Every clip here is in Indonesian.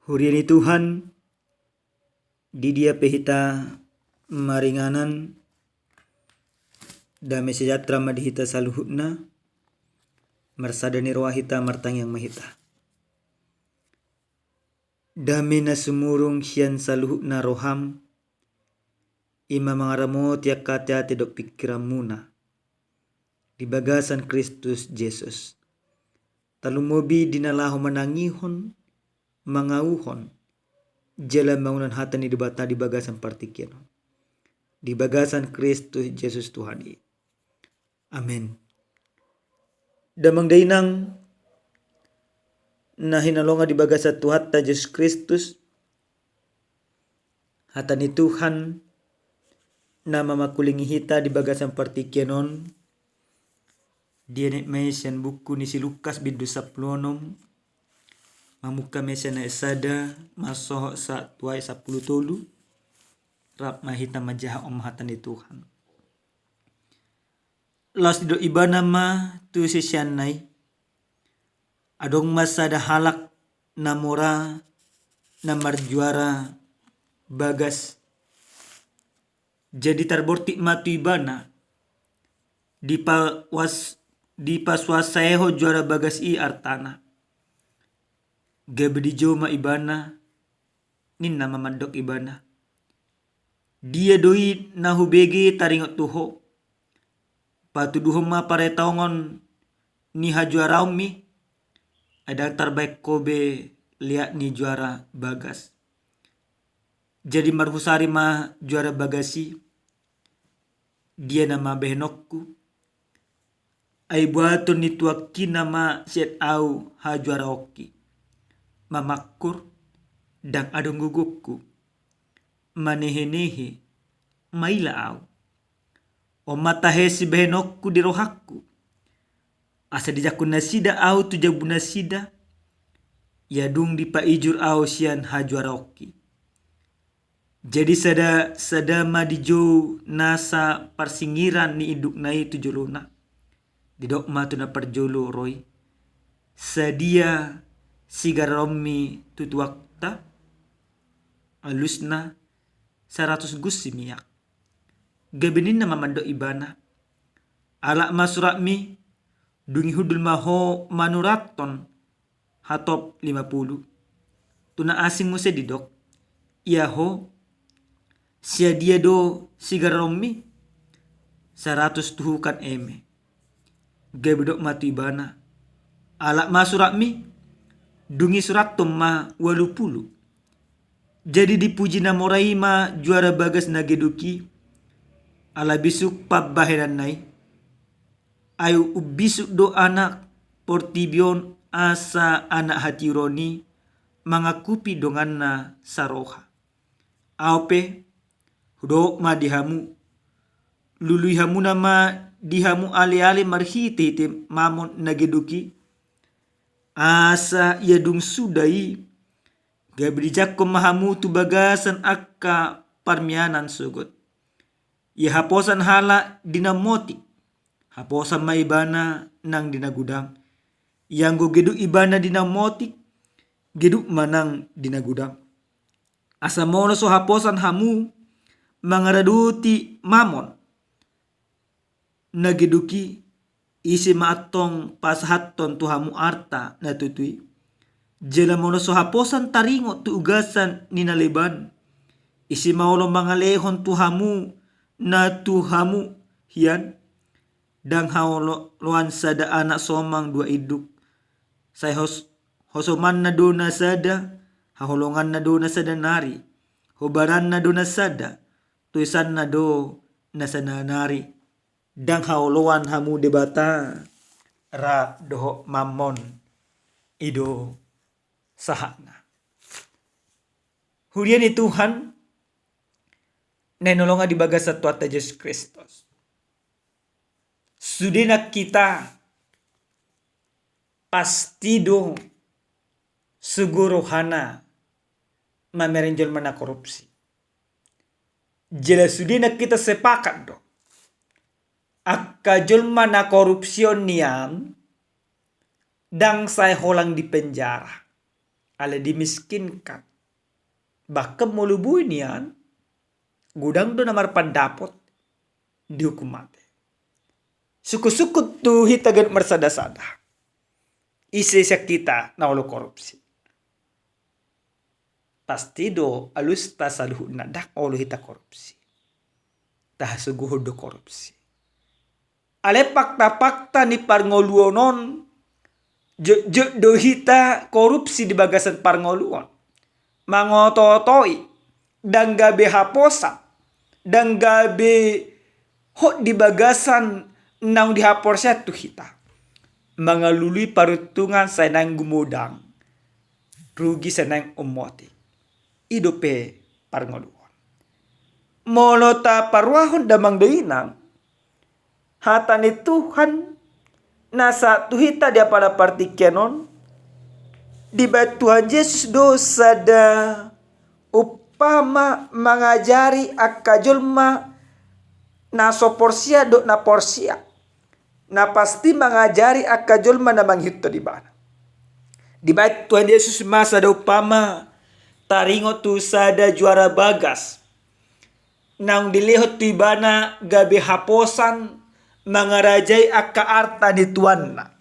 Huriani Tuhan, di dia pehita maringanan, damai sejahtera madihita saluhutna, marsadani roahita martang yang mahita. Damai na sumurung sian saluhutna roham, ima mangaramo tiak kate dok pikiramuna, di bagasan Kristus Yesus. Talumobi dinalahu manangihon, mangauhon, jalan bangunan hata ni dibata di bagasan partikian. Di bagasan Kristus Yesus Tuhan. Amin. Damang dainang na hinalonga di bagasan Tuhan ta Yesus Kristus. Hata ni Tuhan na mamakulingi hita di bagasan partikianon. Dia nek mesian buku ni si Lukas bindu saplonom. Mamuka mesian na esada masoh sa tuai 10 tolu. Rap mahita majaha hata ni Tuhan. Las do ibana ma tu si sianai. Adong masa dah halak namora namar juara bagas. Jadi tarbortik matu ibana. Di paswasaeho juara bagas i artana. Gabdi joma ibana. Ninna mamandok ibana. Dia doi nahubege taringot tuho. Patuduho ma pare taongon ni hajuara mi. Ada terbaik kobe lihat ni juara bagas. Jadi marhusari ma juara bagasi. Dia nama behenokku. Ai buato ni tuaki nama set au ha juara oki. Mamakur dan adong gugukku. Manehenehe maila au. O matahesi behenokku di rohakku. Asa dijakun nasida au tujabu nasida. Yadung di paijur au sian ha juara oki. Jadi sadama dijo nasa parsingiran ni induk nai tujolona. Didok matu na parjolo roy. Sadia sigaromi tutuakta. Alusna 100 gusi miyak. Gabenin na mamando ibana. Alak masurakmi. Dungi hudul maho manuraton. Hatop 50. Tuna asing mo se didok. Iaho. Sia dia do sigaromi 100 tuhukan eme. Gabedok matu ibana. Alak masurakmi. Dungi suratom ma 80. Jadi dipuji na morai ma juara bagas na geduki. Ala bisuk pabaheran nai. Ayu ubisuk do anak portibion asa anak hati roni. Mangakupi dongan na saroha. Aupe hudok ma dihamu. Lului hamu nama dihamu ale-ale marhite te mamon nageduki. Asa yadung sudai. Gabrijak ko mahamu tu bagasan akka parmianan sugot. Ya haposan hala dinamotik. Haposan maibana nang dinagudang. Yang go geduk ibana dinamotik. Geduk manang dinagudang. Asa mono so haposan hamu. Mangaraduti mamon. Nageduki isi maatong pasahaton tuhamu arta na tutui. Jela mono so haposan taringo tu ugasan ninaleban. Isi maolo mangalehon tuhamu na tuhamu hian. Dang haolo loan sada anak somang 2 iduk. Say hosoman na do na sada. Haholongan na do na sada nari. Hobaran na do na sada. Tuisan na do na sada nari. Dang haoloan hamu debata. Ra doho mamon. Ido sahana. Hurian ni Tuhan. Nenolonga di bagasa tuata Yesus Kristus. Sudena kita. Pasti do. Seguro hana. Mamerenjol mana korupsi. Jelas sudena kita sepakat do. Akka jol mana korupsion niam. Dang say holang di penjara. ala dimiskinkan. Bahkan molubui nian, gudang do namar pandapot dihukum mati. Suku-suku tu hitagan marsada-sada. Isa-isa kita na ulo korupsi. Pasti do alus ta saluhud na dak ulo hita korupsi. Tah suguhud do korupsi. Ale fakta-fakta ni parngoluonon do hita korupsi di bagasan parngoluon. Mangototoi dan gabe haposa dan gabe hot di bagasan nang dihapor tu hita. Mangalului parutungan sanang gumudang. Rugi sanang umoti. Idope parngoluon. Molota parwahon damang doinang. Hata ni Tuhan nasa tuhita dia pada partikenon. Di Tuhan Yesus dosa da upama mengajari akajulma na soporsia do na porsia. Na pasti mengajari akajulma na manghito di bana. Di Tuhan Yesus masa da upama taringo tu sada juara bagas. Nang dilihot tu ibana gabi haposan mangarajai akka arta di Tuhan na.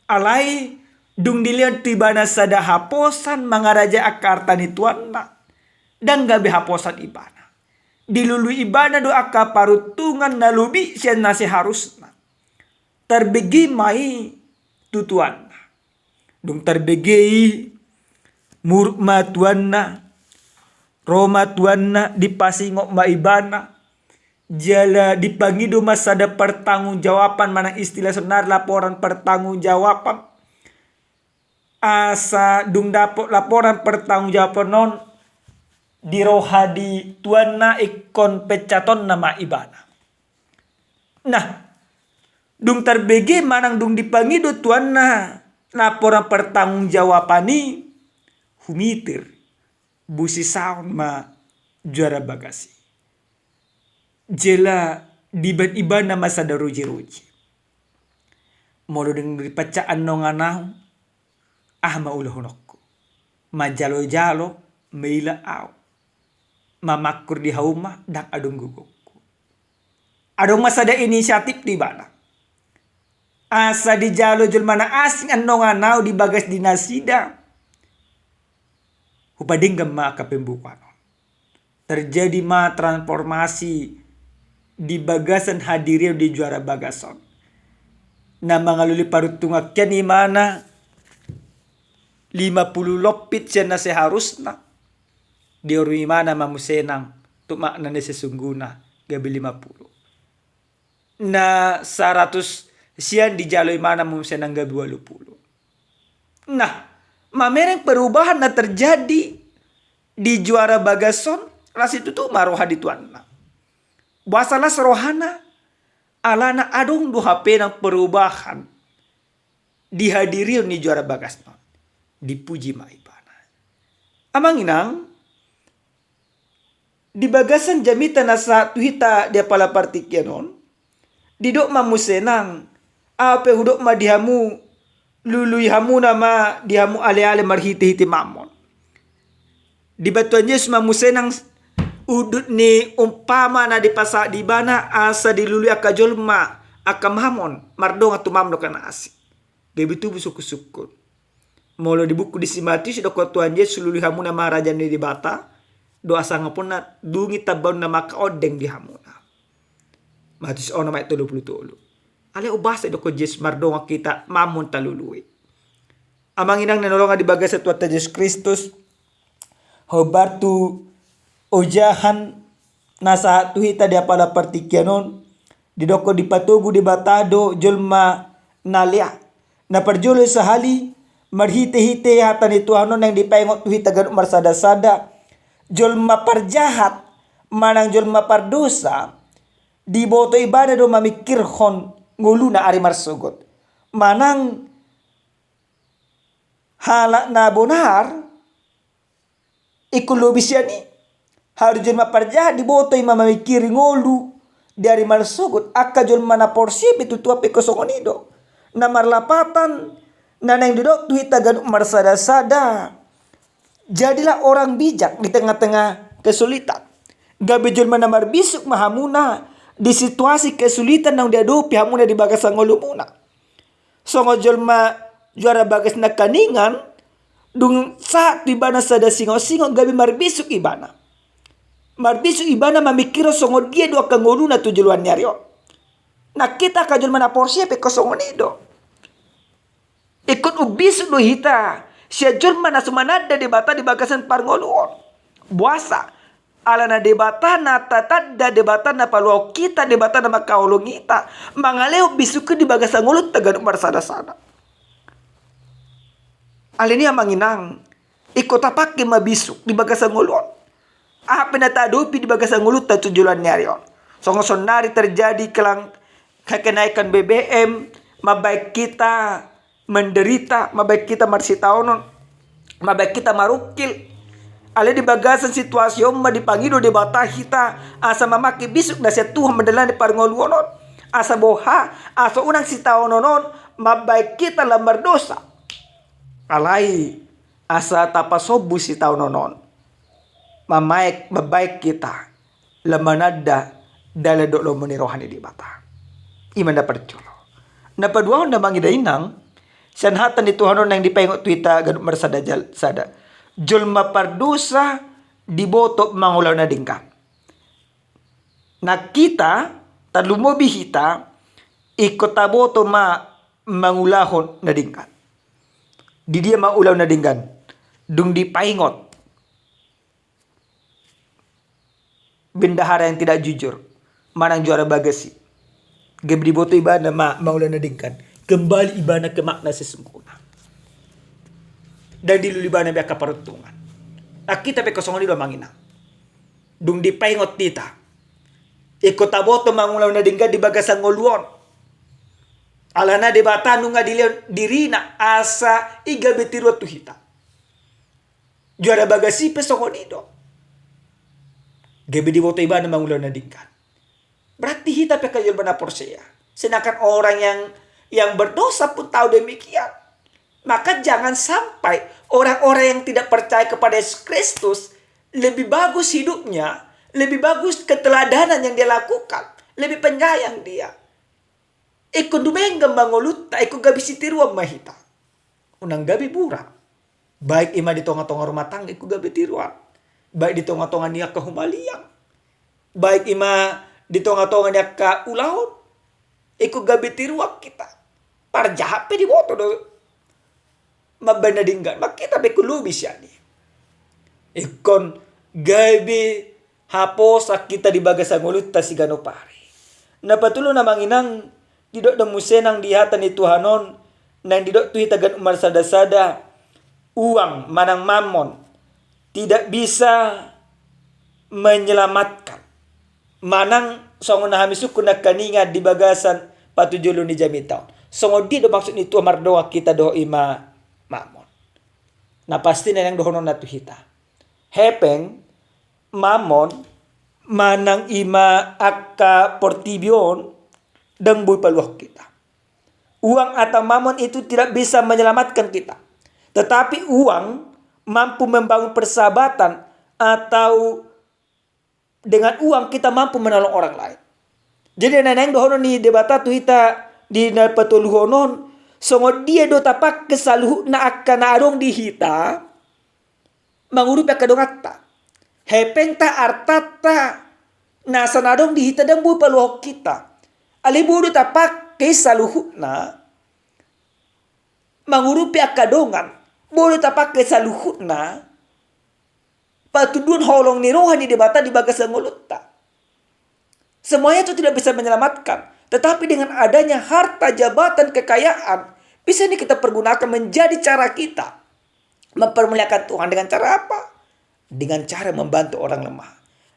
Alai dung dilihat tu ibana sada haposan mangaraja akka arta di Tuhan na. Dan gabi haposan ibana. Dilului ibana do akka parutungan na lubi siya na si harusna. Terbegi mai tutuan na. Dung terbegi murma Tuhan na. Roma Tuhan na dipasingok maibana. Jala dipangido masada pertanggungjawaban mana istilah senar laporan pertanggungjawaban. Asa dung dapot laporan pertanggungjawaban non dirohadi Tuhan na ikon pecaton nama ibana. Nah, dung terbege manang dung dipangido Tuhan na laporan pertanggungjawaban ni humitir. Busi saun ma juara bagasi. Jela diban-iban na masada ruji-ruji. Modo dengan dipacaan no nganaw. Maulahunokku. Majalo-jalo meila aw. Mamakur di hauma dan adong gugokku. Adong masada inisiatif di bana. Asa di jalo jul mana asing ano nganaw di bagas dinasida. Upadinggam ma kapembukan. Terjadi ma transformasi di bagasan hadirin di juara bagason. Na mangaluli parutungak yan imana 50 lopit siya na seharusna. Di oru imana mamusenang tumak na sesungguna gabi 50. Na 100 siyan di jalo imana mamusenang gabi 80. Nah, mamereng perubahan na terjadi di juara bagason ras itu tuh maroha di Tuhan na. Basalah serohana alana adong du HP ng perubahan dihadiri ni juara bagason. Dipuji maibana. Amang inang di bagasan jamita na sa tuhita dia pala partikyanon didok mamusenang ape hudok madihamu lului hamu nama dihamu ale-ale marhiti-hiti mamon. Di Tuhan Yesus mamusenang udut ni umpama na di pasa di bana asa dilului akajolma akamhamon mardong atu mamno kana asik. Gebitu busuk-sukun. Molo di buku di Matius do Tuhan Yesus lului hamu nama raja ni di bata doa sangapun na dungi tabon nama kaodeng di hamuna. Matius ono mai 30. Ale ubasa do ko Yesus mardong kita mamon talului. Amang inang nanolonga di bagas sa Tuhan Yesus Kristus. Hobartu ojahan nasa tuhita dia pala partikyanon. Didoko dipatugu di batado julma nalia. Na perjulo sahali marhite-hite hatan itu hanon yang dipengot tuhita gan marsada-sada. Julma parjahat manang julma pardosa. Di boto ibadah do mamikirhon ngulu na ari marsugot. Manang halak na bonar ikulubis yan ni. Harujun maparjahat di boto ima mamikiri ngulu dari marsugot. Akajul mana porsi itu tua pekosongonido. Na marlapatan na nang dudok tuhita gan marsada-sada. Jadilah orang bijak di tengah-tengah kesulitan. Gabi julma na marbisuk mahamuna di situasi kesulitan nang diadupi hamuna di bagas ngolumuna. Songo julma juara bagas na kaningan dung saat ibana sada singo-singo gabi marbisuk ibana. Marbisuk ibana mamikiro songo dia dua kangoluna tujuan nyario. Na kita kajul mana porsi pe kosongo nido. Ikut ubisuk do hita. Sia julma na sumanada debata di bagasan parngoluon. Buasa. Ala na debata na tatadda debata na paluaw kita debata na makaulong kita. Mangaleo bisuke di bagasan ngulut tagan marsada-sada. Ala niya manginang. Ikut tapake mabisuk di bagasan nguluon. Apa na tadupi di bagasan ngulut ta tujuan nyarion. Songo-sonari terjadi kelang kenaikan BBM. Mabaik kita menderita, mabaik kita marsitaonon, mabaik kita marukil. Ale di bagasan situasi omma dipangido di bata kita asa mamaki bisuk na siya Tuhan mendelani parngoluonon. Asa boha, asa unang sitaononon, mabaik kita lambar dosa. Alay, asa tapasobu sitaononon. Mabaik kita lamanada daladok lo menirohani di bata. Iman dapat culo. Napaduahon na mangidainang sanhatan di Tuhanon yang dipengot tuita ganut marsada sada. Julma pardusa diboto mangulaw na dingka. Na kita talumobi hita ikot taboto mangulahon na dingka. Di dia maulaw na dinggan. Dung dipaingot. Bendahara yang tidak jujur. Manang juara bagasi. Gabi diboto ibana maulaw na dingkan. Kembali ibana ke makna sesungguhnya. Dan dilulibana biaka peruntungan. Nah kita pe kosongan dilo mangina. Dung dipaingot tita. Ikut taboto mangulaw na dingga di bagasan ngoluon. Alana debata nunga dirina asa iga betiru tuhita. Juara bagasi pe songon ido. Gabi diboto ibana mangulaw na dingga. Berarti hita pe kayol bana porseya. Sedangkan orang yang berdosa pun tahu demikian. Maka jangan sampai orang-orang yang tidak percaya kepada Yesus Kristus lebih bagus hidupnya, lebih bagus keteladanan yang dia lakukan, lebih penyayang dia. Ikut dumenggam mangoluta, ikut gabi sitiruan mahita. Unang gabi bura. Baik ima di tonga-tonga rumah tangga, ikut gabi tiruan. Baik di tonga-tonga niya kahumaliang. Baik ima di tonga-tonga niya kaulahon. Ikut gabi tiruan kita. Para jahat pe di boto do. Mabana dinggan. Makita pe kulubi siya ni. Ikon gabi hapos kita di bagasang ulut ta si ganopari. Napatulo na manginang didok da musenang dihatan ni Tuhanon nang didok tuhi tagan umar sada-sada uang manang mamon tidak bisa menyelamatkan. Manang songo na hamisukun na kaninga di bagasan patujulo ni jamitaw. Songo di do maksud itu amar doa kita do ima mamon. Na pasti na yang dohonon na tuhita. Hepeng mamon manang ima akka portibion dan buy paluh kita. Uang atau mamon itu tidak bisa menyelamatkan kita. Tetapi uang mampu membangun persahabatan atau dengan uang kita mampu menolong orang lain. Jadi neneng dohonon ni debata tuhita di napatuluhonon songo dia do tapak kesaluh na akan adong dihita mangurup kadongatta. Hepeng ta artata na sanadong dihita dan buy paluh kita. Alibudu tapak kesaluh na mangurupi akadongan. Boleh tapak kesaluh na patudun holong ni rohani debata di bagas ngulutta. Semuanya itu tidak bisa menyelamatkan. Tetapi dengan adanya harta, jabatan, kekayaan, bisa ini kita pergunakan menjadi cara kita mempermuliakan Tuhan. Dengan cara apa? Dengan cara membantu orang lemah.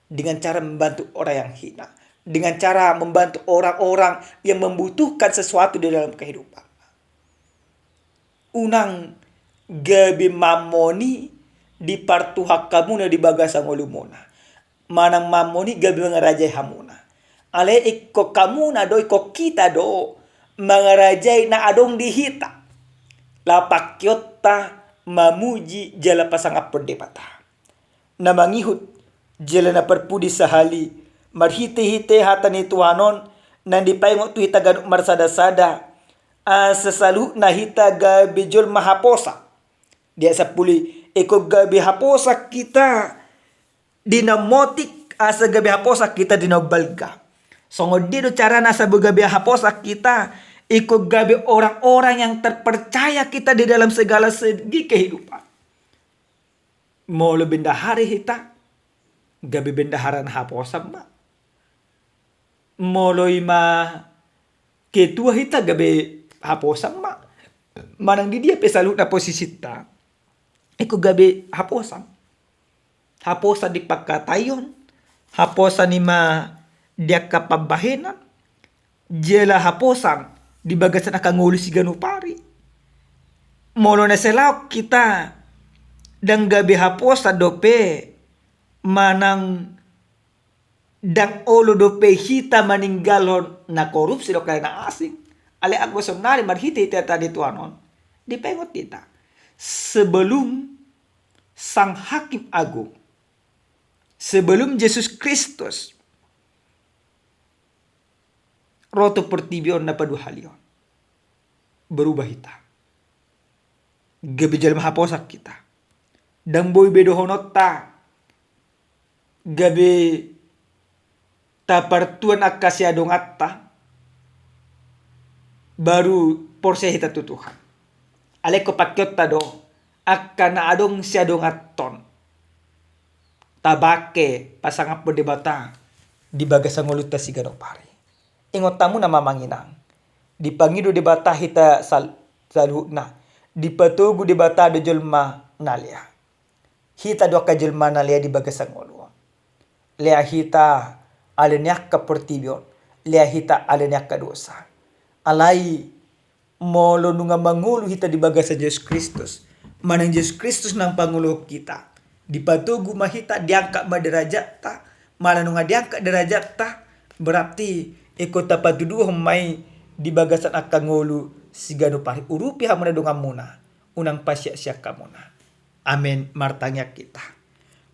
Dengan cara membantu orang yang hina. Dengan cara membantu orang-orang yang membutuhkan sesuatu di dalam kehidupan. Unang gabi mamoni di partuhak kamuna di bagasang olumona. Manang mamoni gabi mengerajai hamuna. Ale ikko kamuna do ikko kita do mengerajai na adong dihita. Lapak kyotta mamuji jala pasanga perdebata. Na mangihut jala na perpudi sahali. Marhite-hite hata ni tuhanon. Nandi paingo tu hita ganuk marsada-sada. Sesalu na hita gabi jol mahaposa. Dia sapuli eko gabi haposa kita. Dinamotik asa gabi haposa kita dinobalga. Songodido cara nasa gabi haposa kita. Iko gabi orang-orang yang terpercaya kita di dalam segala segi kehidupan. Molo bendahari hita. Gabi bendaharan haposa ma. Molo ima ketua hita gabi haposa ma. Manang di dia pesalut na posisi ta. Iko gabi haposa. Haposa di pagkatayon. Haposa ni ma dia kapabahenan. Jela haposan di bagasan akangulu si ganupari. Molo na selaw kita dang gabi haposa dope manang dang olo dope hita maninggalon na korupsi do kaya na asing. Ale ako sonari marhiti tata dito anon. Dipengot kita. Sebelum sang hakim agung, sebelum Yesus Kristus roto pertibion na paduhalion, berubah hita. Gabi jalan haposak kita. Dan boy bedohonot ta. Gabi tapartuan akasyadong atta. Baru porse hita tutuhan. Aleko pakyot ta do. Akka na adong siyadong atton. Tabake pasangap berdebata. Di bagasang ulut ta si ganopari. Ingot tamu na mamanginang. Di pangido debata hita salu na. Di patugu debata do jelma nalia. Hita do ka jelma nalia di bagasang ulu. Lea hita alenyak ka pertibion. Lea hita alenyak ka dosa. Alai molo nunga mangulu hita di bagasan Yesus Kristus. Manang Yesus Kristus nang pangulo kita. Di patugu mahita diangkat maderajat ta. Malah nunga diangkat derajat ta. Berarti iko tapatudu humay di bagasan akangulu si ganupari. Urupi hamuna dunga muna. Unang pasya-sya ka muna. Amen. Martanya kita.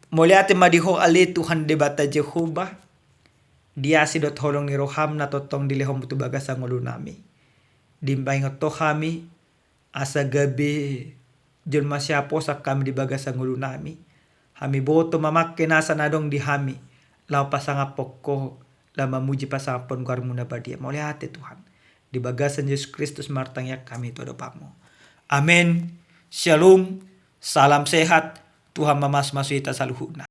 Muliate madiho ali Tuhan debata Jehovah. Dia sidot holong ni roham na totong dilehom tu bagasang ulu nami. Dimbay nga to kami. Asa gabi. Jelma siapo sa kami di bagasang ulu nami. Hami boto mamakke nasa nadong di hami. Lau pasanga pokko. Lama muji pasapon guar muna badia. Muliate Tuhan. Di bagasan Yesus Kristus martangyak kami itu dopamu. Amin. Shalom. Salam sehat. Tuhan mamas masui tasaluhuna.